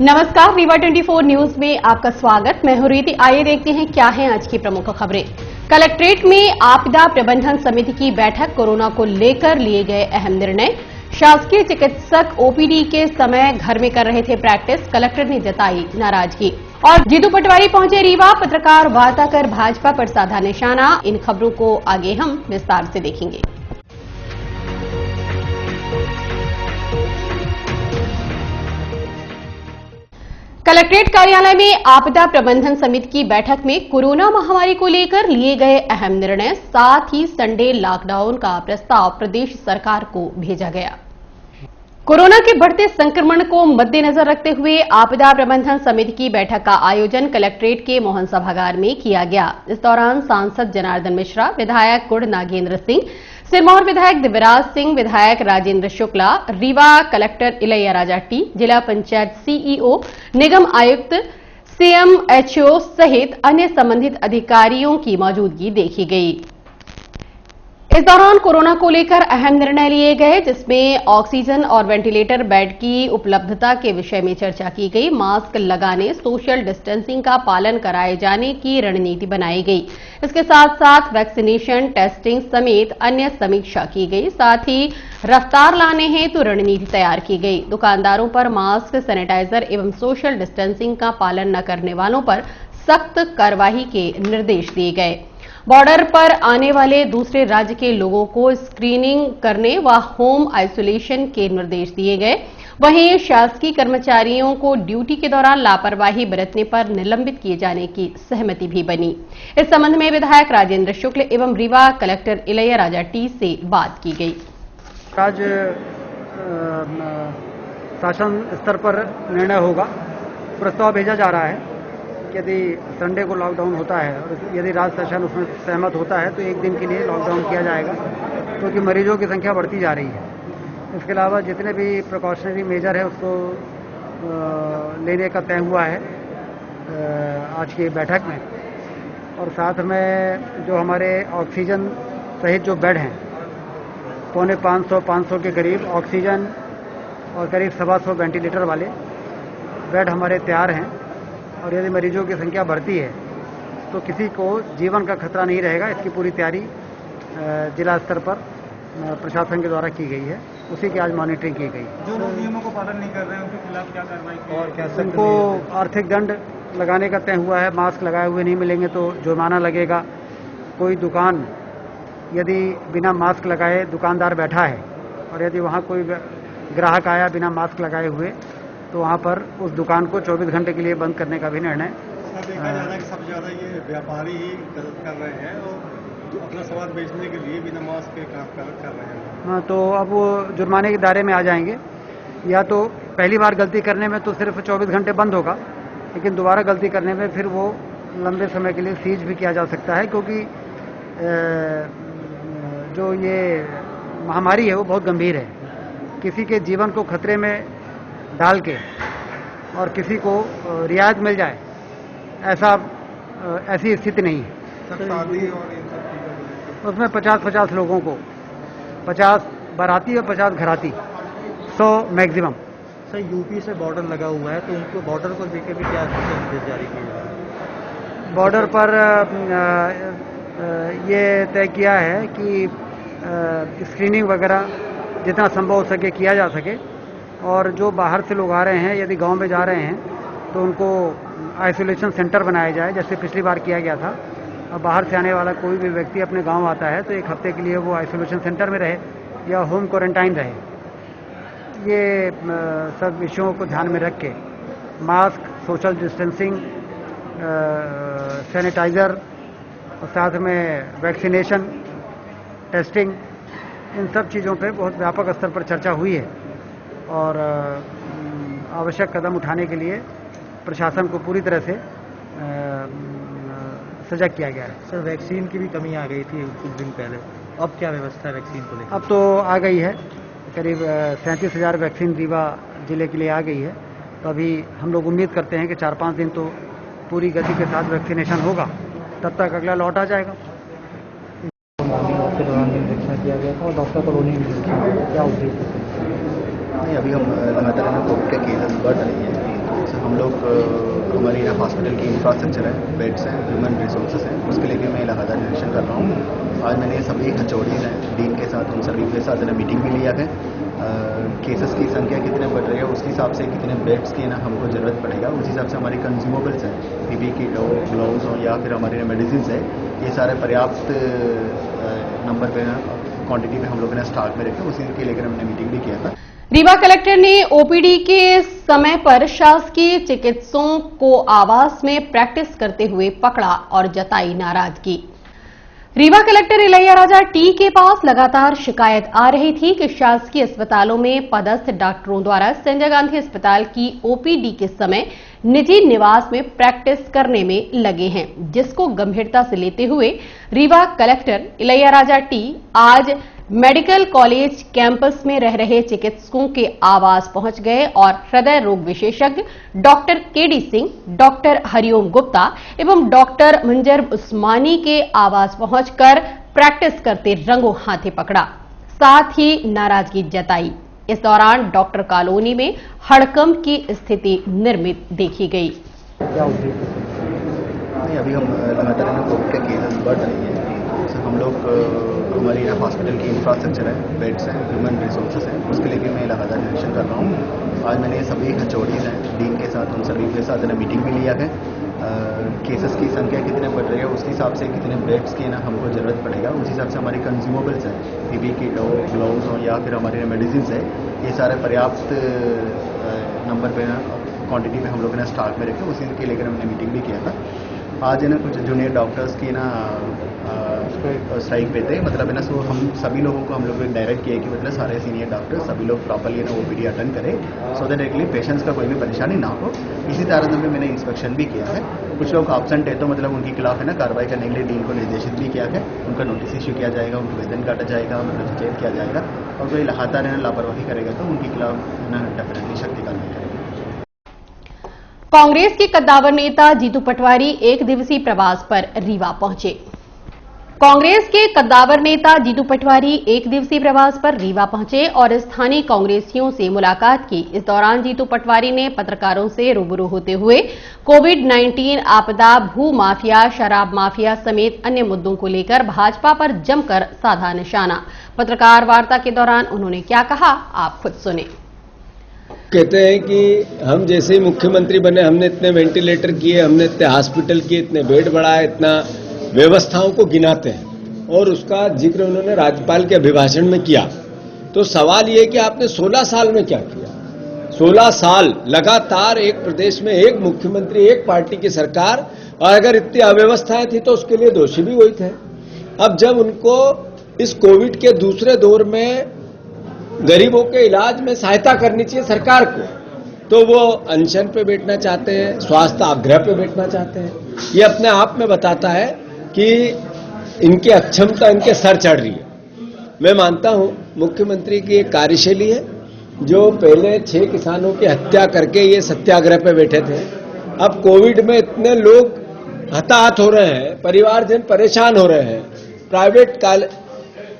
नमस्कार, रीवा 24 न्यूज में आपका स्वागत। मैं हूं रीति। आइए देखते हैं क्या हैं आज की प्रमुख खबरें। कलेक्ट्रेट में आपदा प्रबंधन समिति की बैठक, कोरोना को लेकर लिए गए अहम निर्णय। शासकीय चिकित्सक ओपीडी के समय घर में कर रहे थे प्रैक्टिस, कलेक्टर ने जताई नाराजगी। और जीतू पटवारी पहुंचे रीवा, पत्रकार वार्ता कर भाजपा पर साधा निशाना। इन खबरों को आगे हम विस्तार से देखेंगे। कलेक्ट्रेट कार्यालय में आपदा प्रबंधन समिति की बैठक में कोरोना महामारी को लेकर लिए गए अहम निर्णय, साथ ही संडे लॉकडाउन का प्रस्ताव प्रदेश सरकार को भेजा गया। कोरोना के बढ़ते संक्रमण को मद्देनजर रखते हुए आपदा प्रबंधन समिति की बैठक का आयोजन कलेक्ट्रेट के मोहन सभागार में किया गया। इस दौरान सांसद जनार्दन मिश्रा, विधायक गुड़ नागेंद्र सिंह, सिरमौर विधायक दिव्यराज सिंह, विधायक राजेंद्र शुक्ला, रीवा कलेक्टर इलैया राजा टी, जिला पंचायत सीईओ, निगम आयुक्त, सीएमएचओ सहित अन्य संबंधित अधिकारियों की मौजूदगी देखी गई। इस दौरान कोरोना को लेकर अहम निर्णय लिए गए, जिसमें ऑक्सीजन और वेंटिलेटर बेड की उपलब्धता के विषय में चर्चा की गई। मास्क लगाने, सोशल डिस्टेंसिंग का पालन कराए जाने की रणनीति बनाई गई। इसके साथ साथ वैक्सीनेशन, टेस्टिंग समेत अन्य समीक्षा की गई। साथ ही रफ्तार लाने हेतु रणनीति तैयार की गई। दुकानदारों पर मास्क, सैनिटाइजर एवं सोशल डिस्टेंसिंग का पालन न करने वालों पर सख्त कार्रवाई के निर्देश दिए गए। बॉर्डर पर आने वाले दूसरे राज्य के लोगों को स्क्रीनिंग करने व होम आइसोलेशन के निर्देश दिए गए। वहीं शासकीय कर्मचारियों को ड्यूटी के दौरान लापरवाही बरतने पर निलंबित किए जाने की सहमति भी बनी। इस संबंध में विधायक राजेंद्र शुक्ल एवं रीवा कलेक्टर इलैया राजा टी से बात की गई। आज शासन स्तर पर निर्णय होगा, प्रस्ताव भेजा जा रहा है। यदि संडे को लॉकडाउन होता है और यदि राज्य शासन उसमें सहमत होता है तो एक दिन के लिए लॉकडाउन किया जाएगा, क्योंकि मरीजों की संख्या बढ़ती जा रही है। इसके अलावा जितने भी प्रिकॉशनरी मेजर है उसको लेने का तय हुआ है आज की बैठक में। और साथ में जो हमारे ऑक्सीजन सहित जो बेड हैं, 450-500 के करीब ऑक्सीजन और करीब 125 वेंटिलेटर वाले बेड हमारे तैयार हैं। और यदि मरीजों की संख्या बढ़ती है तो किसी को जीवन का खतरा नहीं रहेगा। इसकी पूरी तैयारी जिला स्तर पर प्रशासन के द्वारा की गई है, उसी की आज मॉनिटरिंग की गई। जो लोग नियमों को पालन नहीं कर रहे हैं उनके खिलाफ क्या कार्रवाई की और क्या उनको आर्थिक दंड लगाने का तय हुआ है। मास्क लगाए हुए नहीं मिलेंगे तो जुर्माना लगेगा। कोई दुकान यदि बिना मास्क लगाए दुकानदार बैठा है और यदि वहाँ कोई ग्राहक आया बिना मास्क लगाए हुए तो वहाँ पर उस दुकान को 24 घंटे के लिए बंद करने का भी निर्णय। देखा जा रहा है कि सबसे ज़्यादा ये व्यापारी ही गलत कर रहे हैं और अपना सामान बेचने के लिए बिना मास्क के काम कर रहे हैं। हाँ, तो अब वो जुर्माने के दायरे में आ जाएंगे। या तो पहली बार गलती करने में तो सिर्फ 24 घंटे बंद होगा, लेकिन दोबारा गलती करने में फिर वो लंबे समय के लिए सीज भी किया जा सकता है, क्योंकि जो ये महामारी है वो बहुत गंभीर है। किसी के जीवन को खतरे में डाल के और किसी को रियायत मिल जाए, ऐसी स्थिति नहीं है। शादी और इन सब चीज़ों उसमें 50-50 लोगों को, 50 बाराती और 50 घराती, 100 मैक्सिमम। सर, यूपी से बॉर्डर लगा हुआ है तो उनको बॉर्डर को लेकर भी क्या निर्देश जारी किए जा रहे हैं? बॉर्डर पर ये तय किया है कि स्क्रीनिंग वगैरह जितना संभव हो सके किया जा सके। और जो बाहर से लोग आ रहे हैं, यदि गांव में जा रहे हैं तो उनको आइसोलेशन सेंटर बनाया जाए, जैसे पिछली बार किया गया था। अब बाहर से आने वाला कोई भी व्यक्ति अपने गांव आता है तो 1 हफ्ते के लिए वो आइसोलेशन सेंटर में रहे या होम क्वारंटाइन रहे। ये सब विषयों को ध्यान में रख के मास्क, सोशल डिस्टेंसिंग, सैनिटाइज़र और साथ में वैक्सीनेशन, टेस्टिंग, इन सब चीज़ों पे बहुत व्यापक स्तर पर चर्चा हुई है। और आवश्यक कदम उठाने के लिए प्रशासन को पूरी तरह से सजग किया गया है। सर, वैक्सीन की भी कमी आ गई थी कुछ दिन पहले, अब क्या व्यवस्था है वैक्सीन को लेकर? अब तो आ गई है, करीब 37,000 वैक्सीन रीवा जिले के लिए आ गई है। तो अभी हम लोग उम्मीद करते हैं कि 4-5 दिन तो पूरी गति के साथ वैक्सीनेशन होगा, तब तक अगला लॉट आ जाएगा। के दौरान निरीक्षण किया गया था और डॉक्टर कॉलोनी में क्या उद्देश्य? नहीं, अभी हम लगातार कोविड के केसेस बढ़ रही हैं, हम लोग हमारी यहाँ हॉस्पिटल की इंफ्रास्ट्रक्चर है, बेड्स हैं, ह्यूमन रिसोर्सेज हैं, उसके लेके मैं लगातार निरीक्षण कर रहा हूँ। आज मैंने सभी HODs हैं, डीन के साथ, उन सभी के साथ मीटिंग भी लिया है। केसेस की संख्या कितने बढ़ रही है, उसके हिसाब से कितने बेड्स की ना हमको ज़रूरत पड़ेगा, उस हिसाब से हमारी कंज्यूमेबल्स हैं, PPE किट हो, ग्लव्स हो या फिर हमारे मेडिसिन है, ये सारे पर्याप्त नंबर पे क्वांटिटी में हम लोगों ने स्टॉक में रखे, उसी के लेकर हमने मीटिंग भी किया था। रीवा कलेक्टर ने ओपीडी के समय पर शासकीय चिकित्सकों को आवास में प्रैक्टिस करते हुए पकड़ा और जताई नाराजगी। रीवा कलेक्टर इलैया राजा टी के पास लगातार शिकायत आ रही थी कि शासकीय अस्पतालों में पदस्थ डॉक्टरों द्वारा संजय गांधी अस्पताल की ओपीडी के समय निजी निवास में प्रैक्टिस करने में लगे हैं, जिसको गंभीरता से लेते हुए रीवा कलेक्टर इलैया राजा टी आज मेडिकल कॉलेज कैंपस में रह रहे चिकित्सकों के आवास पहुंच गए और हृदय रोग विशेषज्ञ doctor KD Singh, doctor Hariom Gupta एवं डॉक्टर मंजर उस्मानी के आवास पहुंचकर प्रैक्टिस करते रंगों हाथे पकड़ा, साथ ही नाराजगी जताई। इस दौरान डॉक्टर कॉलोनी में हड़कंप की स्थिति निर्मित देखी गई। नहीं, अभी हम लगातार कोविड के केसेस बढ़ रही हैं, हम लोग हमारी यहाँ हॉस्पिटल की इंफ्रास्ट्रक्चर है, बेड्स हैं, ह्यूमन रिसोर्सेज हैं, उसके लेके मैं लगातार निरीक्षण कर रहा हूँ। आज मैंने सभी HODs हैं, डीन के साथ, उन सभी के साथ मीटिंग भी लिया है। केसेस की संख्या कितने बढ़ रही है, उसके हिसाब से कितने बेड्स की ना हमको ज़रूरत पड़ेगा, उस हिसाब से हमारी कंज्यूमेबल्स हैं, PPE किट हो, ग्लव्स हो या फिर हमारे मेडिसिन है, ये सारे पर्याप्त नंबर पे क्वांटिटी में हम लोगों ने स्टॉक में रखे, उसी के लेकर हमने मीटिंग भी किया था। आज है ना कुछ जूनियर डॉक्टर्स की ना स्ट्राइक पे थे, मतलब है ना, सो हम सभी लोगों को हम लोग डायरेक्ट किया कि मतलब सारे सीनियर डॉक्टर्स सभी लोग प्रॉपरली ना OPD अटेंड करें, सो दैट एक्चुअली पेशेंट्स का कोई भी परेशानी ना हो। इसी तरह में मैंने इंस्पेक्शन भी किया है। कुछ लोग एब्सेंट है तो मतलब उनके खिलाफ है ना कार्रवाई करने के लिए डीन को निर्देशित भी किया है, उनका नोटिस इश्यू किया जाएगा, उनको वेतन काटा जाएगा, उनको सचेत किया जाएगा, और कोई लगातार है ना लापरवाही करेगा तो उनके खिलाफ है ना डेफिनेटली शक्ति कार्रवाई करेगा। कांग्रेस के कद्दावर नेता जीतू पटवारी एक दिवसीय प्रवास पर रीवा पहुंचे। कांग्रेस के कद्दावर नेता जीतू पटवारी एक दिवसीय प्रवास पर रीवा पहुंचे और स्थानीय कांग्रेसियों से मुलाकात की। इस दौरान जीतू पटवारी ने पत्रकारों से रूबरू होते हुए कोविड-19 आपदा, भू माफिया, शराब माफिया समेत अन्य मुद्दों को लेकर भाजपा पर जमकर साधा निशाना। पत्रकार वार्ता के दौरान उन्होंने क्या कहा, आप खुद सुने। कहते हैं कि हम जैसे ही मुख्यमंत्री बने हमने इतने वेंटिलेटर किए, हमने इतने हॉस्पिटल किए, इतने बेड बढ़ाए, इतना व्यवस्थाओं को गिनाते हैं और उसका जिक्र उन्होंने राज्यपाल के अभिभाषण में किया। तो सवाल ये कि आपने 16 साल में क्या किया? 16 साल लगातार एक प्रदेश में एक मुख्यमंत्री, एक पार्टी की सरकार, और अगर इतनी अव्यवस्थाएं थी तो उसके लिए दोषी भी वही थे। अब जब उनको इस कोविड के दूसरे दौर में गरीबों के इलाज में सहायता करनी चाहिए सरकार को, तो वो अनशन पे बैठना चाहते हैं, स्वास्थ्य आग्रह पे बैठना चाहते हैं। ये अपने आप में बताता है कि इनकी अक्षमता इनके सर चढ़ रही है। मैं मानता हूं मुख्यमंत्री की एक कार्यशैली है, जो पहले 6 किसानों की हत्या करके ये सत्याग्रह पे बैठे थे। अब कोविड में इतने लोग हताहत हो रहे हैं, परिवारजन परेशान हो रहे हैं, प्राइवेट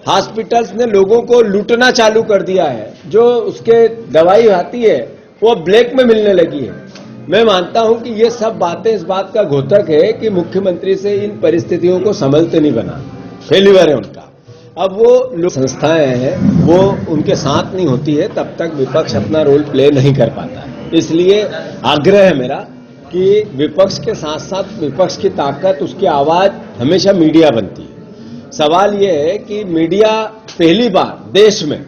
हॉस्पिटल्स ने लोगों को लूटना चालू कर दिया है, जो उसके दवाई आती है वो ब्लैक में मिलने लगी है। मैं मानता हूं कि ये सब बातें इस बात का घोतक है कि मुख्यमंत्री से इन परिस्थितियों को संभलते नहीं बना, फेल्यूर है उनका। अब वो संस्थाएं हैं वो उनके साथ नहीं होती है, तब तक विपक्ष अपना रोल प्ले नहीं कर पाता है। इसलिए आग्रह है मेरा कि विपक्ष के साथ साथ विपक्ष की ताकत, उसकी आवाज हमेशा मीडिया बनती है। सवाल यह है कि मीडिया पहली बार देश में,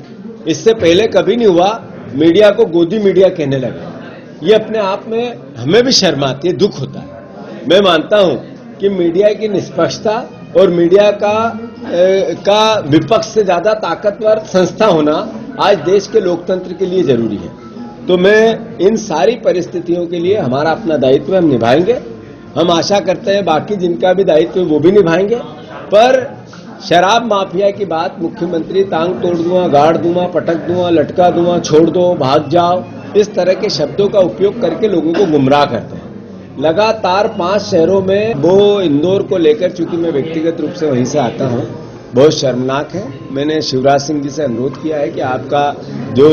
इससे पहले कभी नहीं हुआ, मीडिया को गोदी मीडिया कहने लगे। ये अपने आप में हमें भी शर्म आती है, दुख होता है। मैं मानता हूं कि मीडिया की निष्पक्षता और मीडिया का विपक्ष से ज्यादा ताकतवर संस्था होना आज देश के लोकतंत्र के लिए जरूरी है। तो मैं इन सारी परिस्थितियों के लिए हमारा अपना दायित्व हम निभाएंगे। हम आशा करते हैं बाकी जिनका भी दायित्व है वो भी निभाएंगे। पर शराब माफिया की बात, मुख्यमंत्री टांग तोड़ दूंगा, गाड़ दूंगा, पटक दूंगा, लटका दूंगा, छोड़ दो, भाग जाओ, इस तरह के शब्दों का उपयोग करके लोगों को गुमराह करते हैं। लगातार 5 शहरों में, वो इंदौर को लेकर, चूंकि मैं व्यक्तिगत रूप से वहीं से आता हूं, बहुत शर्मनाक है। मैंने शिवराज सिंह जी से अनुरोध किया है कि आपका जो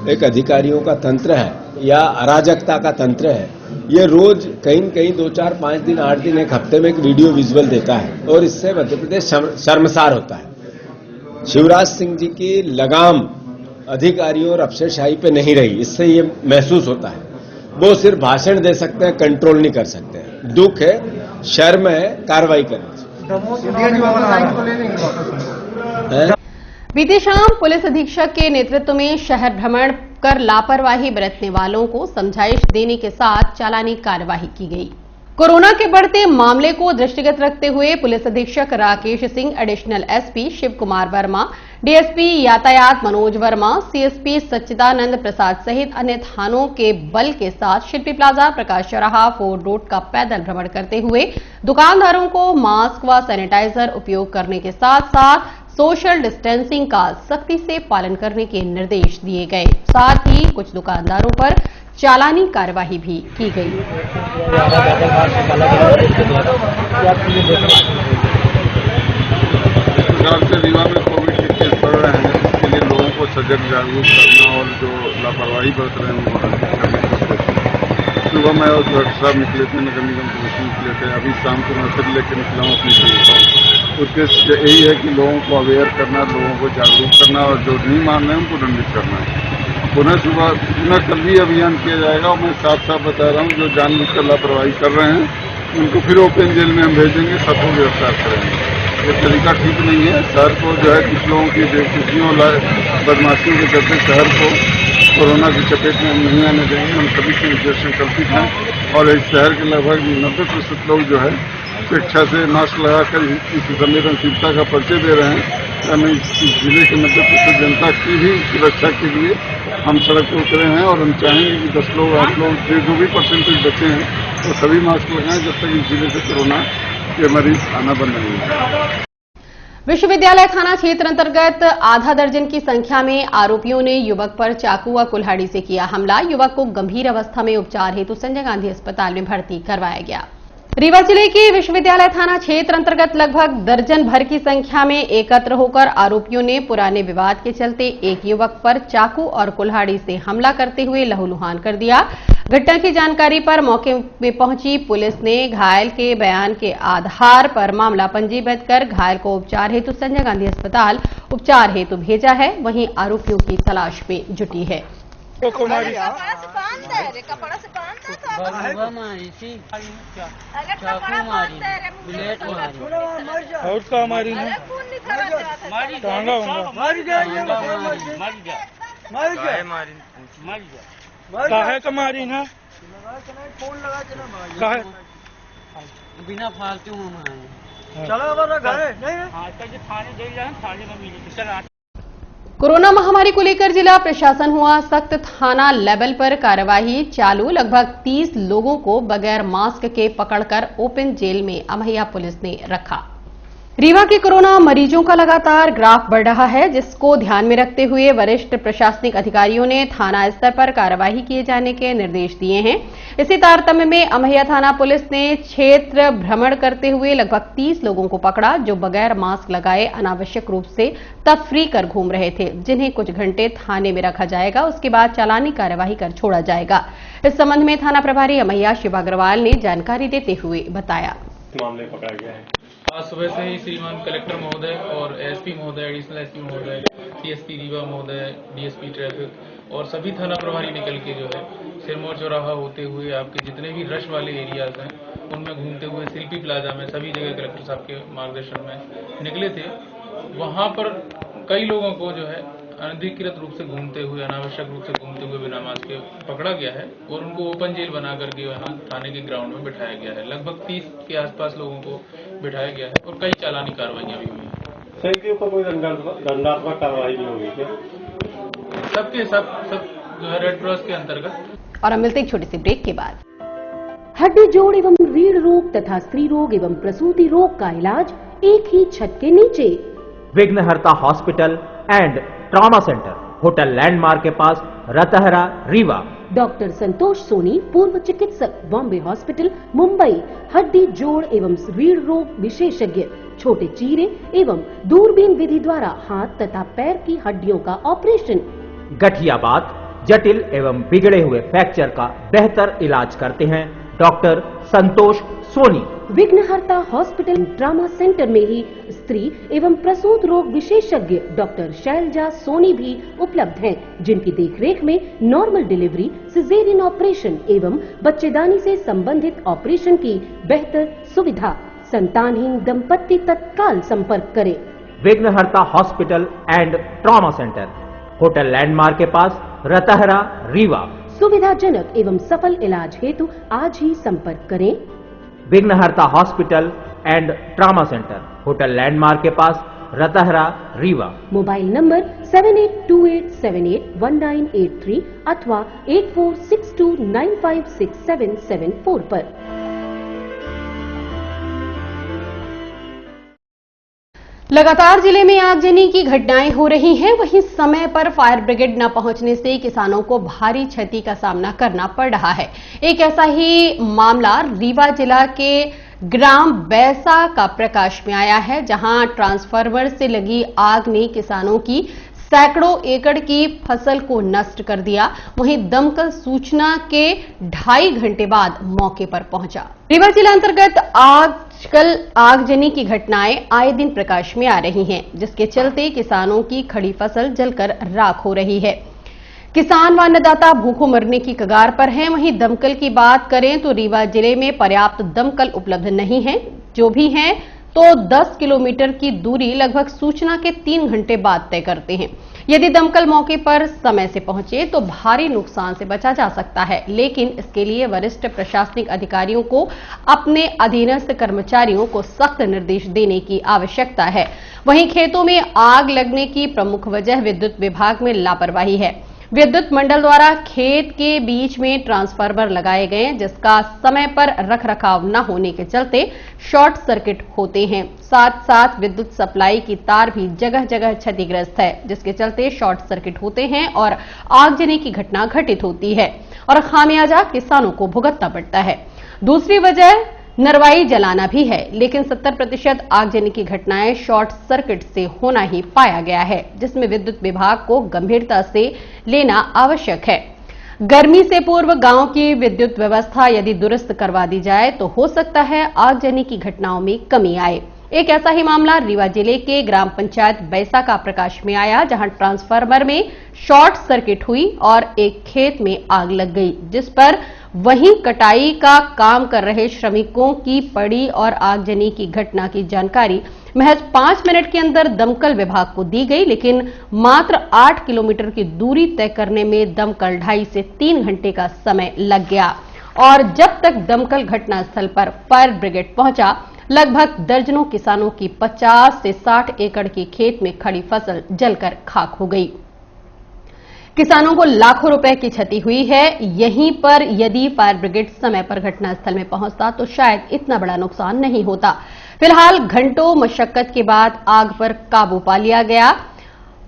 एक अधिकारियों का तंत्र है या अराजकता का तंत्र है, ये रोज कहीं न कहीं 2, 4, 5 दिन, 8 दिन, एक हफ्ते में एक वीडियो विजुअल देता है और इससे मध्य प्रदेश शर्मसार होता है। शिवराज सिंह जी की लगाम अधिकारियों और अफसरशाही पे नहीं रही, इससे ये महसूस होता है। वो सिर्फ भाषण दे सकते हैं, कंट्रोल नहीं कर सकते हैं। दुख है, शर्म है, कार्रवाई करनी चाहिए। बीती शाम पुलिस अधीक्षक के नेतृत्व में शहर भ्रमण कर लापरवाही बरतने वालों को समझाइश देने के साथ चालानी कार्यवाही की गई। कोरोना के बढ़ते मामले को दृष्टिगत रखते हुए पुलिस अधीक्षक Rakesh Singh, additional SP Shiv Kumar Verma, DSP यातायात मनोज वर्मा, सीएसपी सच्चिदानंद प्रसाद सहित अन्य थानों के बल के साथ शिल्पी प्लाजा, प्रकाश चौराहा, फोर्ट रोड का पैदल भ्रमण करते हुए दुकानदारों को मास्क व सैनिटाइजर उपयोग करने के साथ साथ सोशल डिस्टेंसिंग का सख्ती से पालन करने के निर्देश दिए गए। साथ ही कुछ दुकानदारों पर चालानी कार्यवाही भी की गई। प्रकार से रीवा में कोविड के केस बढ़ रहे हैं, इसके लिए लोगों को सजग जागरूक करना और जो लापरवाही बरत रहे हैं उनको सुबह में और डॉक्टर साहब निकले थे, नगर निगम कमीशन निकले थे, अभी शाम को मैं फिर लेकर निकला हूँ अपनी टीम को। उद्देश्य यही है कि लोगों को अवेयर करना, लोगों को जागरूक करना और जो नहीं मान रहे हैं उनको दंडित करना है। पुनः कल भी अभियान किया जाएगा और मैं साफ साफ बता रहा हूँ, जो जानबूझकर लापरवाही कर रहे हैं उनको फिर ओपन जेल में हम भेजेंगे, सबको गिरफ्तार करेंगे। ये तरीका ठीक नहीं है। शहर को जो है कुछ लोगों की बेवकूफियों बदमाशियों के चलते शहर को कोरोना की चपेट में हम नहीं आने देंगे। हम सभी से उद्देश्य संकल्पित हैं और इस शहर के लगभग 90% लोग जो है स्वेच्छा से मास्क लगाकर इस संवेदनशीलता का परिचय दे रहे हैं। हमें इस जिले के 90% जनता की भी सुरक्षा के लिए हम सड़क पर उतरे हैं और हम चाहेंगे कि 10 लोग 8 लोग जो भी परसेंटेज बचे हैं वो सभी मास्क लगाएं जब तक इस जिले से कोरोना के मरीज आना बंद नहीं है। विश्वविद्यालय थाना क्षेत्र अंतर्गत आधा दर्जन की संख्या में आरोपियों ने युवक पर चाकू व कुल्हाड़ी से किया हमला। युवक को गंभीर अवस्था में उपचार हेतु संजय गांधी अस्पताल में भर्ती करवाया गया। रीवा जिले के विश्वविद्यालय थाना क्षेत्र अंतर्गत लगभग दर्जन भर की संख्या में एकत्र होकर आरोपियों ने पुराने विवाद के चलते एक युवक पर चाकू और कुल्हाड़ी से हमला करते हुए लहूलुहान कर दिया। घटना की जानकारी पर मौके में पहुंची पुलिस ने घायल के बयान के आधार पर मामला पंजीबद्ध कर घायल को उपचार हेतु संजय गांधी अस्पताल उपचार हेतु भेजा है। वहीं आरोपियों की तलाश में जुटी है। काहे का मारी ना काहे बिना फालतू चलो थाने में मिली। कोरोना महामारी को लेकर जिला प्रशासन हुआ सख्त। थाना लेवल पर कार्यवाही चालू। लगभग 30 लोगों को बगैर मास्क के पकड़कर ओपन जेल में अमैया पुलिस ने रखा। रीवा के कोरोना मरीजों का लगातार ग्राफ बढ़ रहा है, जिसको ध्यान में रखते हुए वरिष्ठ प्रशासनिक अधिकारियों ने थाना स्तर पर कार्यवाही किए जाने के निर्देश दिए हैं। इसी तारतम्य में अमैया थाना पुलिस ने क्षेत्र भ्रमण करते हुए लगभग 30 लोगों को पकड़ा, जो बगैर मास्क लगाए अनावश्यक रूप से तफरी कर घूम रहे थे, जिन्हें कुछ घंटे थाने में रखा जाएगा। उसके बाद चालानी कार्यवाही कर छोड़ा जाएगा। इस संबंध में थाना प्रभारी अमैया शिव अग्रवाल ने जानकारी देते हुए बताया। मामले पकड़ा गया है। आज सुबह से ही श्रीमान कलेक्टर महोदय और एसपी महोदय, एडिशनल एसपी महोदय, सीएसपी रीवा महोदय, डीएसपी ट्रैफिक और सभी थाना प्रभारी निकल के जो है सिरमौर चौराहा होते हुए आपके जितने भी रश वाले एरियाज हैं उनमें घूमते हुए शिल्पी प्लाजा में सभी जगह कलेक्टर साहब के मार्गदर्शन में निकले थे। वहां पर कई लोगों को जो है अनधिकृत रूप से घूमते हुए, अनावश्यक रूप से घूमते हुए बिना मास्क के पकड़ा गया है और उनको ओपन जेल बना करके यहाँ थाने के ग्राउंड में बिठाया गया है। लगभग 30 के आसपास लोगों को बिठाया गया है और कई चालानी कार्रवाइयां भी हुई हैं। सबके ऊपर कोई दंडात्मक कार्रवाई भी होगी क्या? सबके सब जो है रेड क्रॉस के अंतर्गत। और हम मिलते एक छोटी सी ब्रेक के बाद। हड्डी जोड़ एवं रीढ़ रोग तथा स्त्री रोग एवं प्रसूति रोग का इलाज एक ही छत के नीचे। विघ्नहर्ता hospital and trauma centre, hotel landmark के पास, रतहरा, रीवा। डॉक्टर संतोष सोनी, पूर्व चिकित्सक, बॉम्बे हॉस्पिटल, मुंबई। हड्डी जोड़ एवं रीढ़ रोग विशेषज्ञ, छोटे चीरे एवं दूरबीन विधि द्वारा हाथ तथा पैर की हड्डियों का ऑपरेशन। गठिया बात, जटिल एवं बिगड़े हुए फ्रैक्चर का बेहतर इलाज करते हैं डॉक्टर संतोष सोनी। विघ्नहर्ता हॉस्पिटल ट्रॉमा सेंटर में ही स्त्री एवं प्रसूत रोग विशेषज्ञ डॉक्टर शैलजा सोनी भी उपलब्ध हैं, जिनकी देखरेख में नॉर्मल डिलीवरी, सिजेरियन ऑपरेशन एवं बच्चेदानी से संबंधित ऑपरेशन की बेहतर सुविधा। संतानहीन दंपत्ति तत्काल संपर्क करें। विघ्नहर्ता hospital and trauma centre, hotel landmark के पास, रतहरा, रीवा। सुविधाजनक एवं सफल इलाज हेतु आज ही संपर्क करें। विघ्नहर्ता hospital and trauma centre, hotel landmark के पास, रतहरा, रीवा। मोबाइल नंबर 7828781983 अथवा 8462956774 पर। लगातार जिले में आगजनी की घटनाएं हो रही हैं, वहीं समय पर फायर ब्रिगेड न पहुंचने से किसानों को भारी क्षति का सामना करना पड़ रहा है। एक ऐसा ही मामला रीवा जिला के ग्राम बैसा का प्रकाश में आया है, जहां ट्रांसफार्मर से लगी आग ने किसानों की सैकड़ों एकड़ की फसल को नष्ट कर दिया। वहीं दमकल सूचना के 2.5 घंटे बाद मौके पर पहुंचा। रीवा जिला अंतर्गत आजकल आगजनी की घटनाएं आए दिन प्रकाश में आ रही हैं, जिसके चलते किसानों की खड़ी फसल जलकर राख हो रही है। किसान व अन्नदाता भूखों मरने की कगार पर हैं। वहीं दमकल की बात करें तो रीवा जिले में पर्याप्त दमकल उपलब्ध नहीं है। जो भी हैं तो 10 किलोमीटर की दूरी लगभग सूचना के 3 घंटे बाद तय करते हैं। यदि दमकल मौके पर समय से पहुंचे तो भारी नुकसान से बचा जा सकता है, लेकिन इसके लिए वरिष्ठ प्रशासनिक अधिकारियों को अपने अधीनस्थ कर्मचारियों को सख्त निर्देश देने की आवश्यकता है। वहीं खेतों में आग लगने की प्रमुख वजह विद्युत विभाग में लापरवाही है। विद्युत मंडल द्वारा खेत के बीच में ट्रांसफार्मर लगाए गए, जिसका समय पर रखरखाव न होने के चलते शॉर्ट सर्किट होते हैं। साथ साथ विद्युत सप्लाई की तार भी जगह जगह क्षतिग्रस्त है, जिसके चलते शॉर्ट सर्किट होते हैं और आगजनी की घटना घटित होती है और खामियाजा किसानों को भुगतना पड़ता है। दूसरी वजह नरवाई जलाना भी है, लेकिन 70% आगजनी की घटनाएं शॉर्ट सर्किट से होना ही पाया गया है, जिसमें विद्युत विभाग को गंभीरता से लेना आवश्यक है। गर्मी से पूर्व गांव की विद्युत व्यवस्था यदि दुरुस्त करवा दी जाए तो हो सकता है आगजनी की घटनाओं में कमी आए। एक ऐसा ही मामला रीवा जिले के ग्राम पंचायत बैसा का प्रकाश में आया, जहां ट्रांसफार्मर में शॉर्ट सर्किट हुई और एक खेत में आग लग गई, जिस पर वहीं कटाई का काम कर रहे श्रमिकों की पड़ी और आगजनी की घटना की जानकारी महज 5 मिनट के अंदर दमकल विभाग को दी गई, लेकिन मात्र 8 किलोमीटर की दूरी तय करने में दमकल 2.5 से 3 घंटे का समय लग गया और जब तक दमकल घटनास्थल पर फायर ब्रिगेड पहुंचा, लगभग दर्जनों किसानों की 50 से 60 एकड़ की खेत में खड़ी फसल जलकर खाक हो गई। किसानों को लाखों रुपए की क्षति हुई है। यहीं पर यदि फायर ब्रिगेड समय पर घटनास्थल में पहुंचता तो शायद इतना बड़ा नुकसान नहीं होता। फिलहाल घंटों मशक्कत के बाद आग पर काबू पा लिया गया।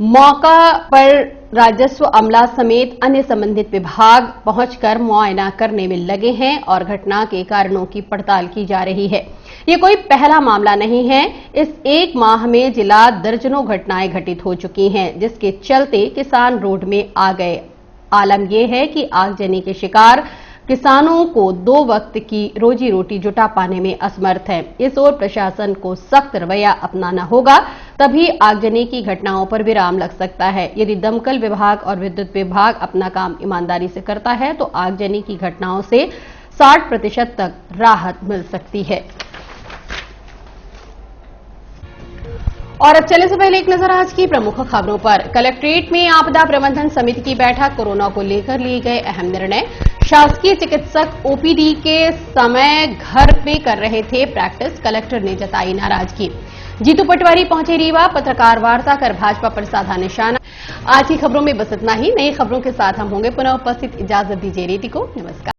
मौका पर राजस्व, अमला समेत अन्य संबंधित विभाग पहुंचकर मुआयना करने में लगे हैं और घटना के कारणों की पड़ताल की जा रही है। ये कोई पहला मामला नहीं है। इस 1 माह में जिला दर्जनों घटनाएं घटित हो चुकी हैं, जिसके चलते किसान रोड में आ गए। आलम यह है कि आगजनी के शिकार किसानों को 2 वक्त की रोजी रोटी जुटा पाने में असमर्थ है। इस ओर प्रशासन को सख्त रवैया अपनाना होगा, तभी आगजनी की घटनाओं पर विराम लग सकता है। यदि दमकल विभाग और विद्युत विभाग अपना काम ईमानदारी से करता है तो आगजनी की घटनाओं से 60% तक राहत मिल सकती है। और अब चले से पहले एक नजर आज की प्रमुख खबरों पर। कलेक्ट्रेट में आपदा प्रबंधन समिति की बैठक, कोरोना को लेकर लिए गए अहम निर्णय। शासकीय चिकित्सक ओपीडी के समय घर पे कर रहे थे प्रैक्टिस, कलेक्टर ने जताई नाराजगी। जीतू पटवारी पहुंचे रीवा, पत्रकार वार्ता कर भाजपा पर साधा निशाना। आज की खबरों में बस इतना ही। नई खबरों के साथ हम होंगे पुनः उपस्थित। इजाजत दीजिए रीति को, नमस्कार।